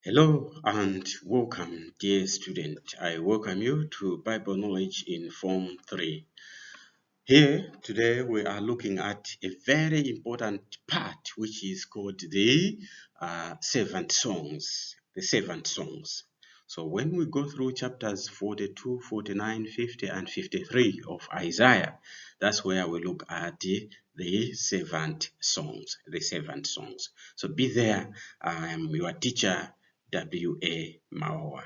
Hello and welcome, dear student. I welcome you to Bible Knowledge in Form 3. Here, today, we are looking at a very important part, which is called the Servant Songs. The Servant Songs. So when we go through chapters 42, 49, 50, and 53 of Isaiah, that's where we look at the servant songs. The servant songs. So be there. I am your teacher, W.A. Mawowa.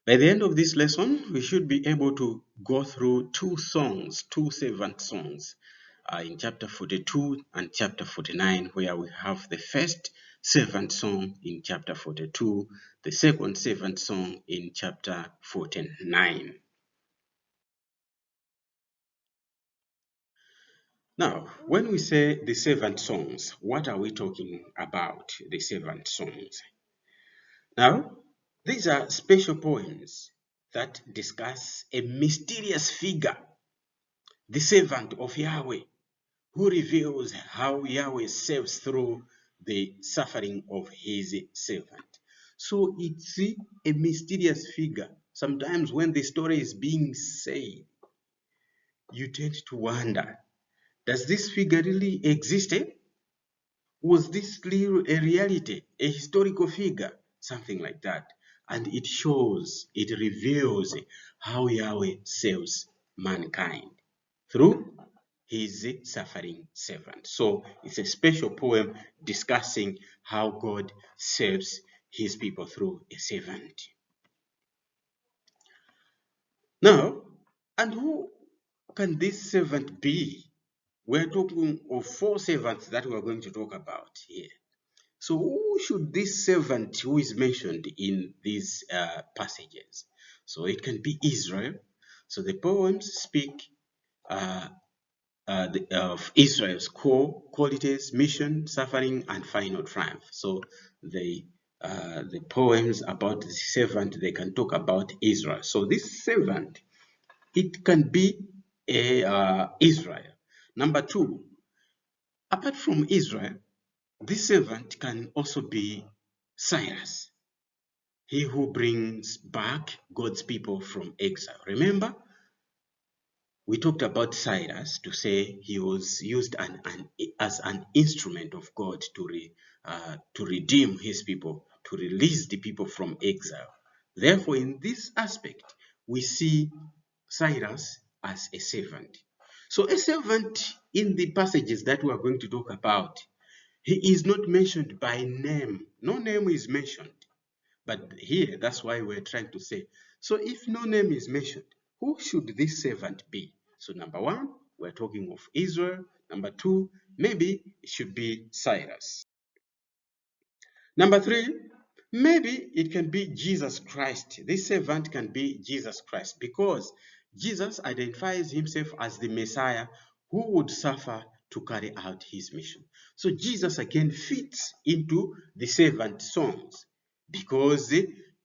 By the end of this lesson, we should be able to go through two servant songs, in chapter 42 and chapter 49, where we have the first servant song in chapter 42, the second servant song in chapter 49. Now, when we say the servant songs, what are we talking about, the servant songs? Now, these are special poems that discuss a mysterious figure, the servant of Yahweh, who reveals how Yahweh saves through the suffering of his servant. So it's a mysterious figure. Sometimes when the story is being said, you tend to wonder, does this figure really exist? Was this a reality, a historical figure, something like that? And it shows, it reveals how Yahweh saves mankind through his suffering servant. So it's a special poem discussing how God saves his people through a servant. Now, and who can this servant be? We're talking of four servants that we're going to talk about here. So who should this servant who is mentioned in these passages? So it can be Israel. So the poems speak of Israel's core qualities, mission, suffering, and final triumph. So the poems about the servant, they can talk about Israel. So this servant, it can be Israel. Number two, apart from Israel, this servant can also be Cyrus, he who brings back God's people from exile. Remember, we talked about Cyrus to say he was used as an instrument of God to redeem his people, to release the people from exile. Therefore, in this aspect, we see Cyrus as a servant. So a servant in the passages that we are going to talk about, he is not mentioned by name. No name is mentioned. But here, that's why we're trying to say, so if no name is mentioned, who should this servant be? So number one, we're talking of Israel. Number two, maybe it should be Cyrus. Number three, maybe it can be Jesus Christ. This servant can be Jesus Christ because Jesus identifies himself as the Messiah who would suffer to carry out his mission. So Jesus again fits into the servant songs because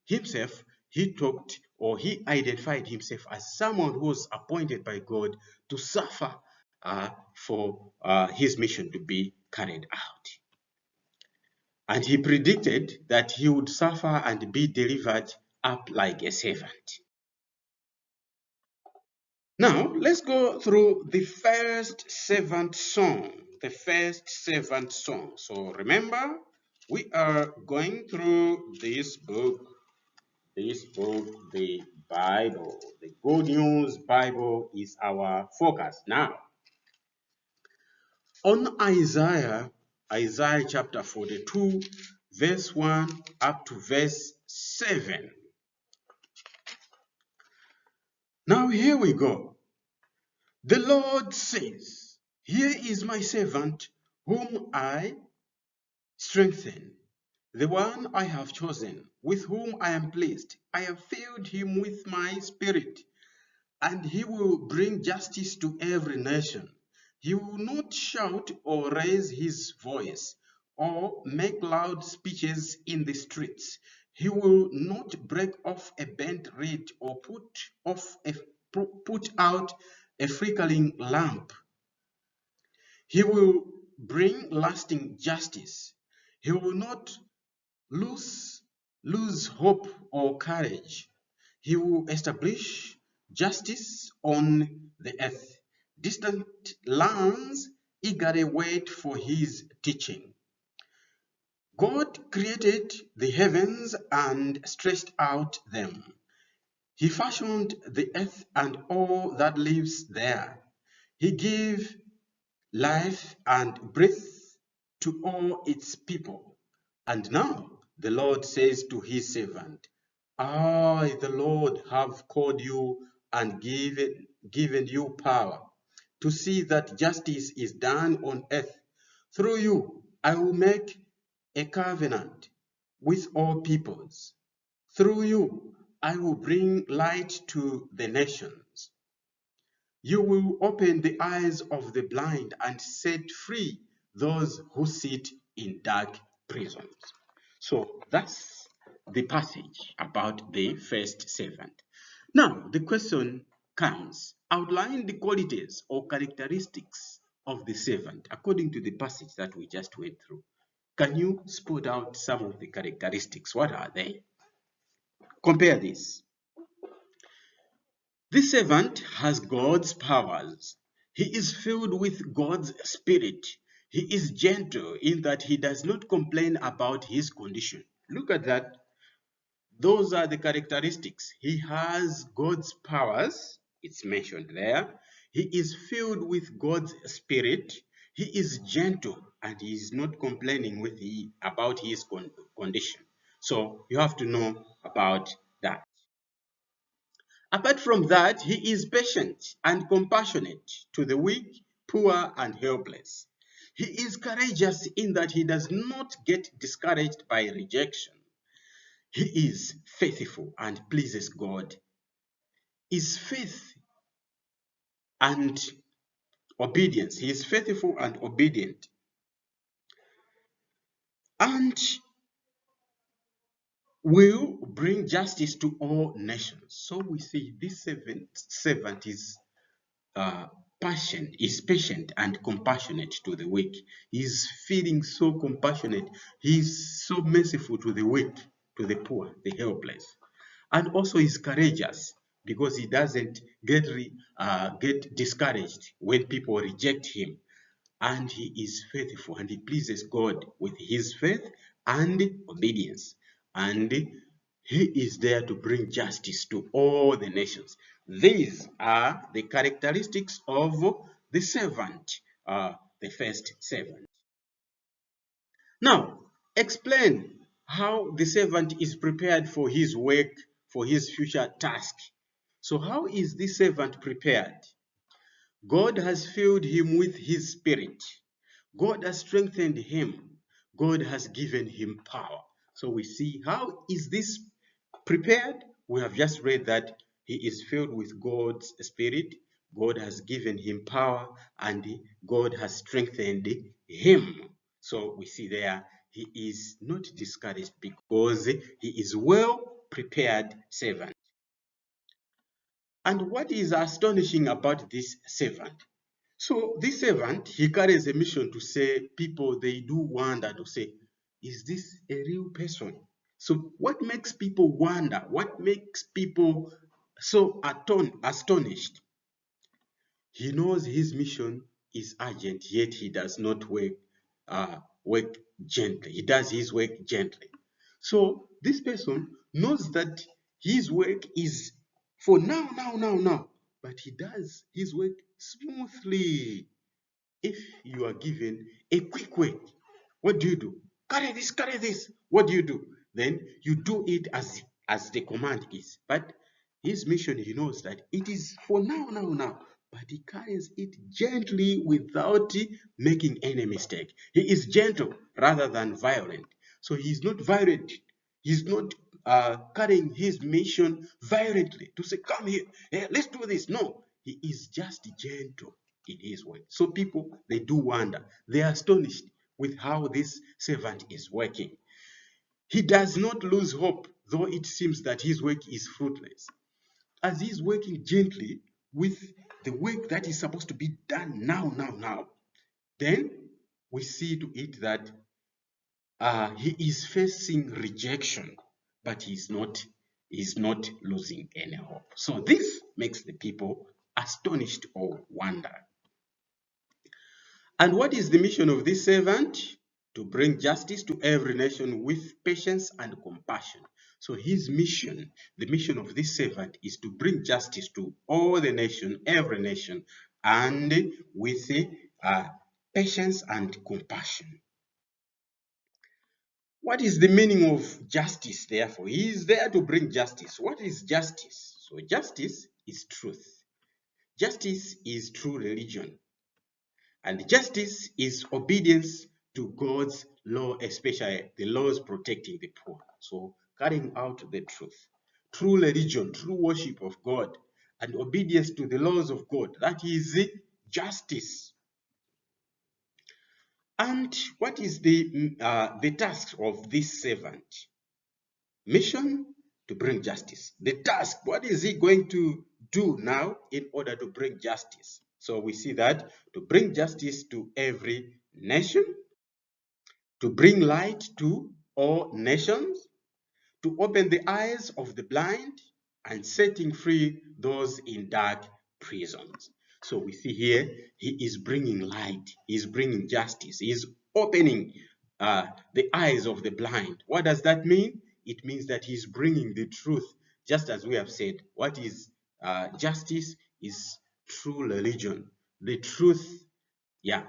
himself, he talked or he identified himself as someone who was appointed by God to suffer for his mission to be carried out. And he predicted that he would suffer and be delivered up like a servant. Now, let's go through the first servant song. The first servant song. So remember, we are going through this book, the Bible. The Good News Bible is our focus now. On Isaiah chapter 42, verse 1 up to verse 7. Now here we go. The Lord says, here is my servant whom I strengthen, the one I have chosen, with whom I am pleased. I have filled him with my spirit, and he will bring justice to every nation. He will not shout or raise his voice or make loud speeches in the streets. He will not break off a bent reed or put out a flickering lamp. He will bring lasting justice. He will not lose, lose hope or courage. He will establish justice on the earth. Distant lands eagerly wait for his teaching. God created the heavens and stretched out them. He fashioned the earth and all that lives there. He gave life and breath to all its people. And now the Lord says to his servant, I, the Lord, have called you and given you power to see that justice is done on earth. Through you, I will make a covenant with all peoples. Through you, I will bring light to the nations. You will open the eyes of the blind and set free those who sit in dark prisons. So that's the passage about the first servant. Now, the question comes, outline the qualities or characteristics of the servant according to the passage that we just went through. Can you spot out some of the characteristics? What are they? Compare this. This servant has God's powers. He is filled with God's spirit. He is gentle in that he does not complain about his condition. Look at that. Those are the characteristics. He has God's powers. It's mentioned there. He is filled with God's spirit. He is gentle and he is not complaining about his condition. So you have to know about that. Apart from that, he is patient and compassionate to the weak, poor, and helpless. He is courageous in that he does not get discouraged by rejection. He is faithful and pleases God. His faith and obedience. He is faithful and obedient. And will bring justice to all nations. So we see this servant is patient and compassionate to the weak. He's feeling so compassionate. He's so merciful to the weak, to the poor, the helpless. And also he's courageous because he doesn't get discouraged when people reject him. And he is faithful and he pleases God with his faith and obedience. And he is there to bring justice to all the nations. These are the characteristics of the servant, the first servant. Now, explain how the servant is prepared for his work, for his future task. So how is this servant prepared? God has filled him with his spirit. God has strengthened him. God has given him power. So we see how is this prepared? We have just read that he is filled with God's spirit. God has given him power and God has strengthened him. So we see there he is not discouraged because he is well prepared servant. And what is astonishing about this servant? So this servant, he carries a mission to say, people, they do wonder to say, is this a real person? So what makes people wonder? What makes people so astonished? He knows his mission is urgent, yet he does not work gently. He does his work gently. So this person knows that his work is for now, but he does his work smoothly. If you are given a quick work, what do? Carry this, carry this. What do? Then you do it as the command is. But his mission, he knows that it is for now. But he carries it gently without making any mistake. He is gentle rather than violent. So he is not violent. He's not carrying his mission violently to say, come here, hey, let's do this. No, he is just gentle in his way. So people, they do wonder. They are astonished with how this servant is working. He does not lose hope, though it seems that his work is fruitless. As he's working gently with the work that is supposed to be done now, then we see to it that he is facing rejection, but he's not losing any hope. So this makes the people astonished or wonder. And what is the mission of this servant? To bring justice to every nation with patience and compassion. So his mission, the mission of this servant, is to bring justice to all the nation, every nation, and with patience and compassion. What is the meaning of justice, therefore? He is there to bring justice. What is justice? So justice is truth. Justice is true religion. And justice is obedience to God's law, especially the laws protecting the poor. So carrying out the truth. True religion, true worship of God, and obedience to the laws of God. That is justice. And what is the task of this servant? Mission to bring justice. The task, what is he going to do now in order to bring justice? So we see that to bring justice to every nation, to bring light to all nations, to open the eyes of the blind, and setting free those in dark prisons. So we see here, he is bringing light, he is bringing justice, he is opening the eyes of the blind. What does that mean? It means that he is bringing the truth, just as we have said. What is justice? Is true religion. The truth, yeah,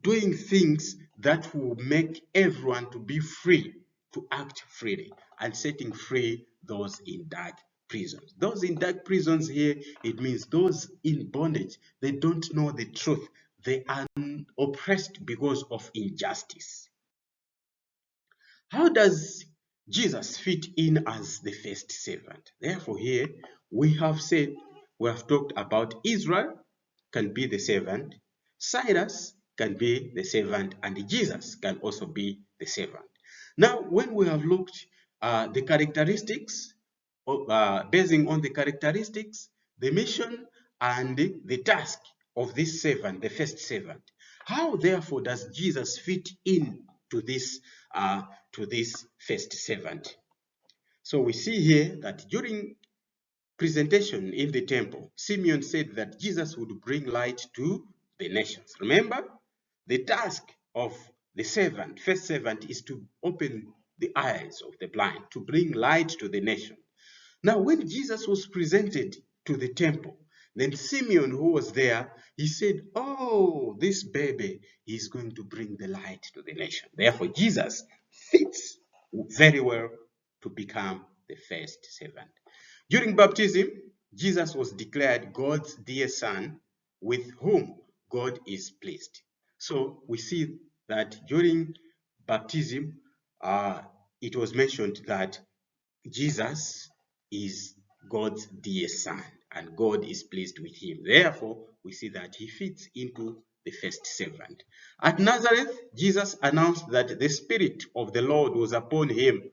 doing things that will make everyone to be free, to act freely, and setting free those in dark prisons. Those in dark prisons here, it means those in bondage. They don't know the truth. They are oppressed because of injustice. How does Jesus fit in as the first servant? Therefore, here we have said, we have talked about Israel can be the servant, Cyrus can be the servant, and Jesus can also be the servant. Now, when we have looked at the characteristics, basing on the characteristics, the mission, and the task of this servant, the first servant, how therefore does Jesus fit in to this first servant? So we see here that during presentation in the temple, Simeon said that Jesus would bring light to the nations. Remember, the task of the servant, first servant, is to open the eyes of the blind, to bring light to the nation. Now, when Jesus was presented to the temple, then Simeon, who was there, he said, oh, this baby is going to bring the light to the nation. Therefore, Jesus fits very well to become the first servant. During baptism, Jesus was declared God's dear son, with whom God is pleased. So we see that during baptism, it was mentioned that Jesus is God's dear son, and God is pleased with him. Therefore, we see that he fits into the first servant. At Nazareth, Jesus announced that the Spirit of the Lord was upon him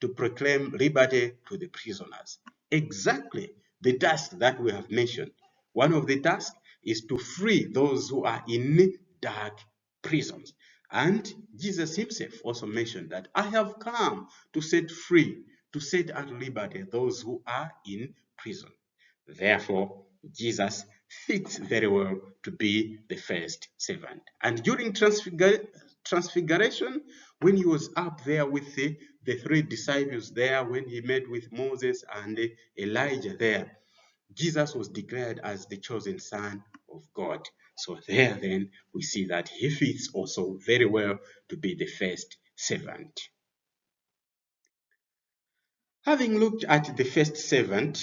to proclaim liberty to the prisoners. Exactly the task that we have mentioned. One of the tasks is to free those who are in dark prisons. And Jesus himself also mentioned that I have come to set free, to set at liberty those who are in prison. Therefore, Jesus fits very well to be the first servant. And during transfiguration, when he was up there with the three disciples there, when he met with Moses and Elijah there, Jesus was declared as the chosen son of God. So there then we see that he fits also very well to be the first servant. Having looked at the first servant,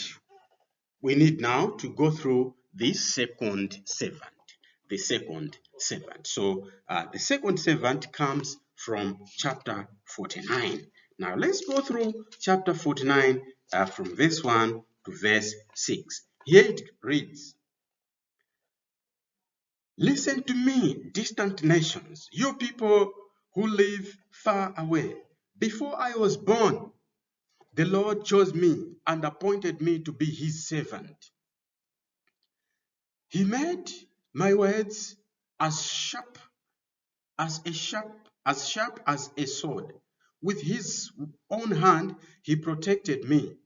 we need now to go through the second servant. The second servant. So the second servant comes from chapter 49. Now let's go through chapter 49 from verse 1 to verse 6. Here it reads, listen to me, distant nations, you people who live far away. Before I was born, the Lord chose me and appointed me to be his servant. He made my words as sharp as a sharp as sharp as a sword. With his own hand he protected me.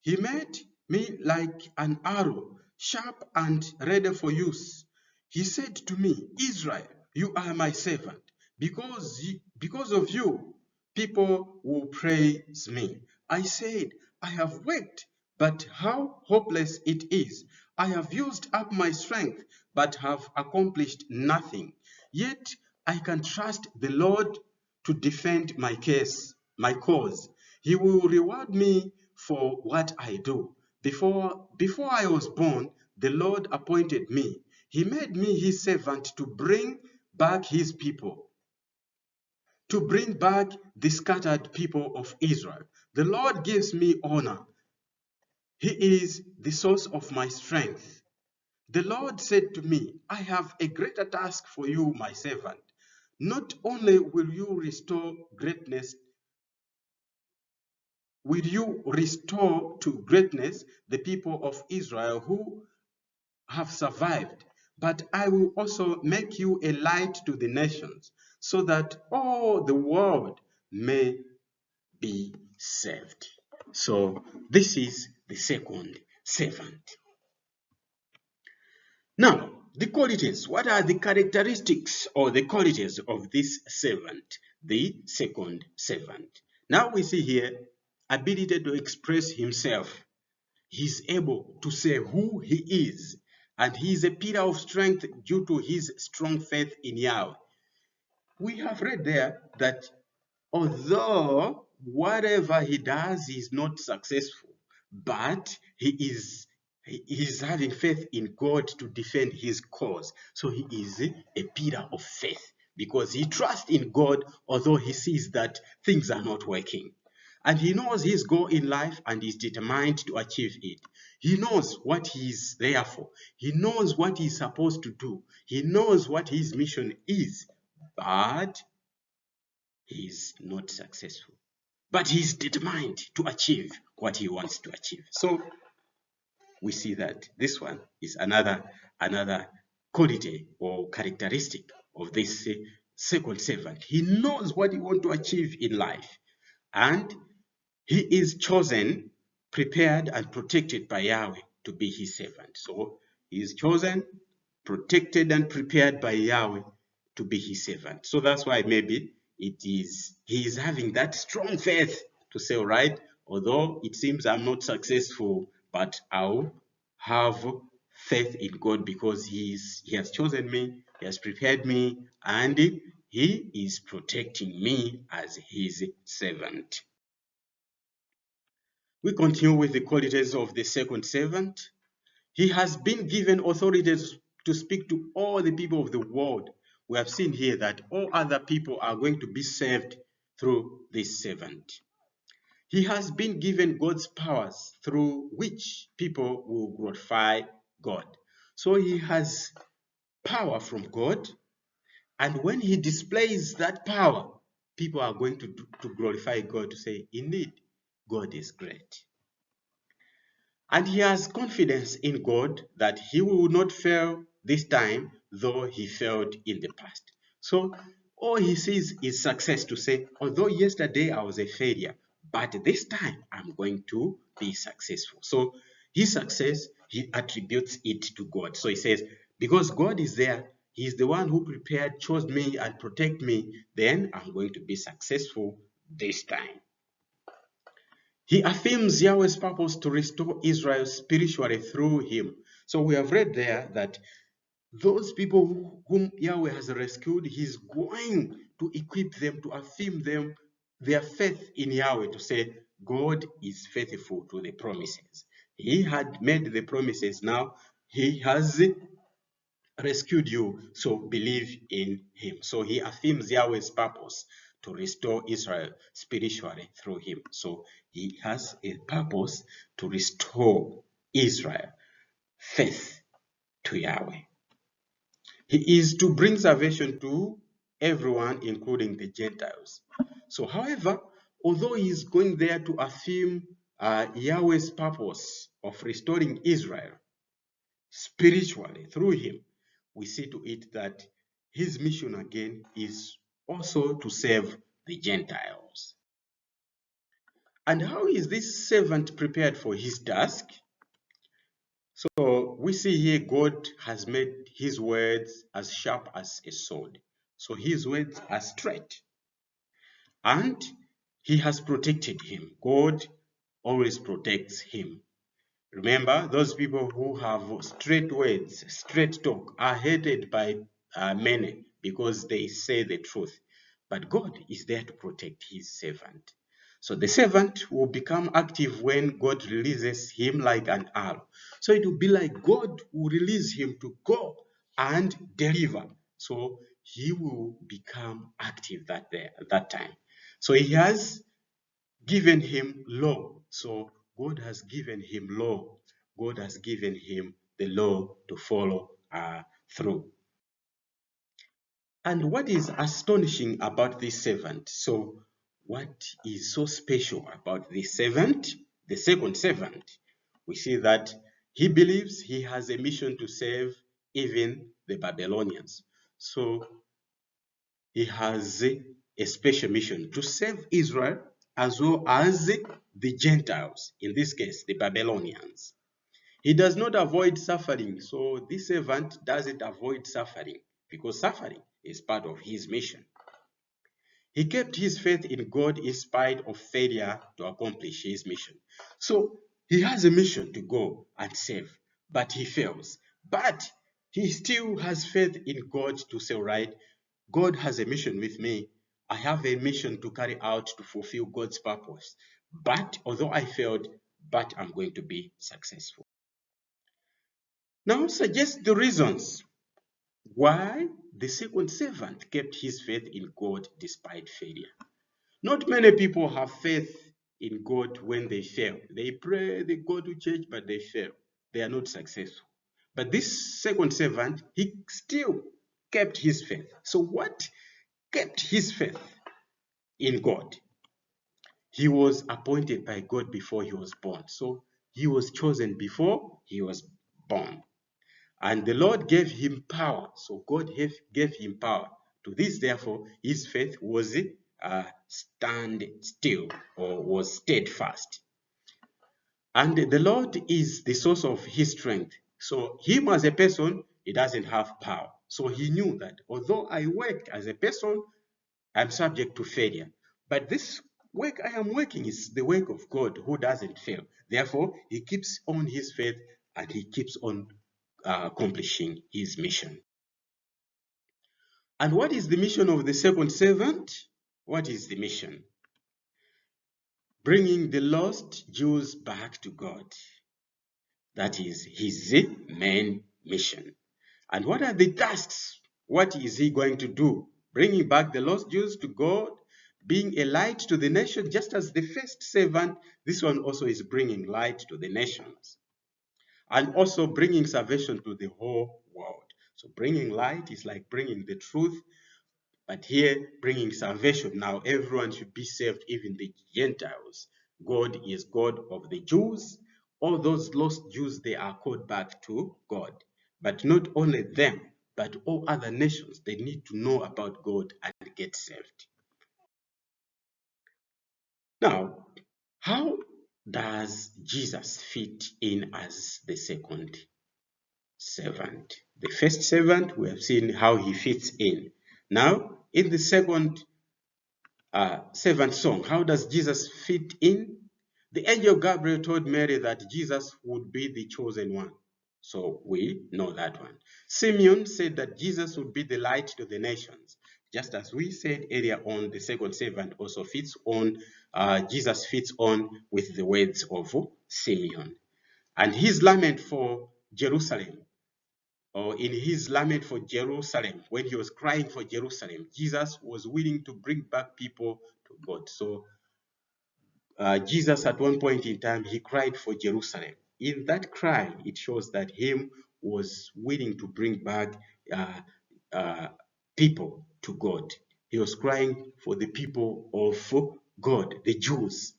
He made me like an arrow, sharp and ready for use. He said to me, Israel, you are my servant. Because of you, people will praise me. I said, I have worked, but how hopeless it is. I have used up my strength, but have accomplished nothing. Yet I can trust the Lord to defend my case, my cause. He will reward me for what I do. Before I was born, the Lord appointed me. He made me his servant to bring back his people, to bring back the scattered people of Israel. The Lord gives me honor. He is the source of my strength. The Lord said to me, I have a greater task for you, my servant. Not only will you restore to greatness the people of Israel who have survived, but I will also make you a light to the nations, so that all the world may be saved. So this is the second servant. Now, the qualities. What are the characteristics or the qualities of this servant, the second servant? Now we see here ability to express himself. He's able to say who he is, and he is a pillar of strength due to his strong faith in Yahweh. We have read there that although whatever he does is not successful, but he is having faith in God to defend his cause. So he is a pillar of faith because he trusts in God, although he sees that things are not working. And he knows his goal in life and is determined to achieve it. He knows what he is there for. He knows what he's supposed to do. He knows what his mission is, but he is not successful. But he's determined to achieve what he wants to achieve. So we see that this one is another quality or characteristic of this second servant. He knows what he wants to achieve in life, and he is chosen, prepared, and protected by Yahweh to be his servant. So he is chosen, protected, and prepared by Yahweh to be his servant. So that's why maybe he is having that strong faith to say, all right, although it seems I'm not successful, but I'll have faith in God because he has chosen me, he has prepared me, and he is protecting me as his servant. We continue with the qualities of the second servant. He has been given authorities to speak to all the people of the world. We have seen here that all other people are going to be saved through this servant. He has been given God's powers through which people will glorify God. So he has power from God, and when he displays that power, people are going to glorify God, to say, indeed, God is great. And he has confidence in God that he will not fail this time, though he failed in the past. So all he sees is success, to say, although yesterday I was a failure, but this time I'm going to be successful. So his success, he attributes it to God. So he says, because God is there, he is the one who prepared, chose me, and protect me, then I'm going to be successful this time. He affirms Yahweh's purpose to restore Israel spiritually through him. So we have read there that those people whom Yahweh has rescued, he's going to equip them, to affirm them, their faith in Yahweh, to say, God is faithful to the promises. He had made the promises, now he has rescued you, so believe in him. So he affirms Yahweh's purpose to restore Israel spiritually through him. So he has a purpose to restore Israel faith to Yahweh. He is to bring salvation to everyone, including the Gentiles. So however, although he is going there to affirm Yahweh's purpose of restoring Israel spiritually through him, we see to it that his mission again is also to save the Gentiles. And how is this servant prepared for his task? So we see here God has made his words as sharp as a sword. So his words are straight. And he has protected him. God always protects him. Remember, those people who have straight words, straight talk, are hated by many because they say the truth. But God is there to protect his servant. So the servant will become active when God releases him like an arrow. So it will be like God will release him to go and deliver. So he will become active that time. So he has given him law. So God has given him law. God has given him the law to follow through. And what is astonishing about this servant? So what is so special about this servant? The second servant, we see that he believes he has a mission to save even the Babylonians. So he has a special mission to save Israel as well as the Gentiles, in this case, the Babylonians. He does not avoid suffering. So this servant doesn't avoid suffering because suffering is part of his mission. He kept his faith in God in spite of failure to accomplish his mission. So he has a mission to go and save, but he fails. But he still has faith in God to say, right, God has a mission with me. I have a mission to carry out to fulfill God's purpose. But although I failed, but I'm going to be successful. Now suggest the reasons why the second servant kept his faith in God despite failure. Not many people have faith in God when they fail. They pray, they go to church, but they fail. They are not successful. But this second servant, he still kept his faith. So what kept his faith in God? He was appointed by God before he was born. So he was chosen before he was born. And the Lord gave him power. So God gave him power. To this, therefore, his faith was stand still or was steadfast. And the Lord is the source of his strength. So him as a person, he doesn't have power. So he knew that although I worked as a person, I'm subject to failure. But this work I am working is the work of God who doesn't fail. Therefore, he keeps on his faith and he keeps on accomplishing his mission. And what is the mission of the second servant? What is the mission? Bringing the lost Jews back to God. That is his main mission. And what are the tasks? What is he going to do? Bringing back the lost Jews to God, being a light to the nation, just as the first servant, this one also is bringing light to the nations. And also bringing salvation to the whole world. So bringing light is like bringing the truth, but here bringing salvation. Now everyone should be saved, even the Gentiles. God is God of the Jews. All those lost Jews, they are called back to God. But not only them, but all other nations, they need to know about God and get saved. Now, how does Jesus fit in as the second servant? The first servant, we have seen how he fits in. Now, in the second servant song, how does Jesus fit in? The angel Gabriel told Mary that Jesus would be the chosen one. So we know that one. Simeon said that Jesus would be the light to the nations. Just as we said earlier on, the second servant also fits on, Jesus fits on with the words of Simeon. And his lament for Jerusalem, or in his lament for Jerusalem, when he was crying for Jerusalem, Jesus was willing to bring back people to God. So Jesus at one point in time, he cried for Jerusalem. In that cry, it shows that him was willing to bring back people to God. He was crying for the people of God, the Jews,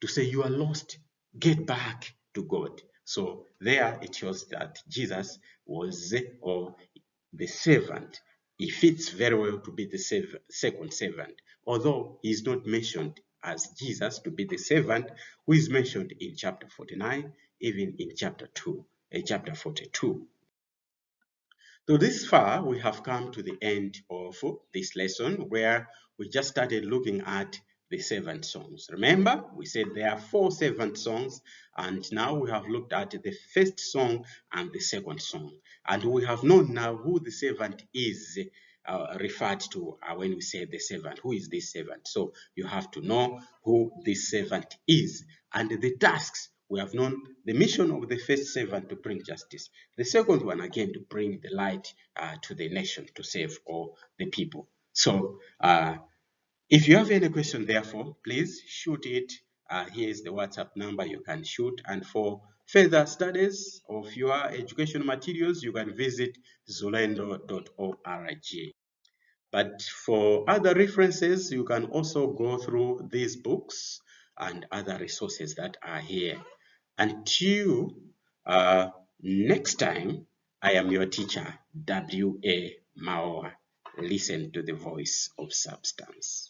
to say, you are lost, get back to God. So there it shows that Jesus was or the servant he fits very well to be the second servant, although he is not mentioned as Jesus to be the servant who is mentioned in chapter 49, even in chapter 42. So this far, we have come to the end of this lesson where we just started looking at the servant songs. Remember, we said there are 4 servant songs, and now we have looked at the first song and the second song. And we have known now who the servant is referred to when we say the servant. Who is this servant? So you have to know who this servant is and the tasks. We have known the mission of the first servant to bring justice. The second one, again, to bring the light to the nation, to save all the people. So if you have any question, therefore, please shoot it. Here is the WhatsApp number you can shoot. And for further studies of your education materials, you can visit xulendo.org. But for other references, you can also go through these books and other resources that are here. Until next time, I am your teacher, W.A. Mawowa. Listen to the voice of substance.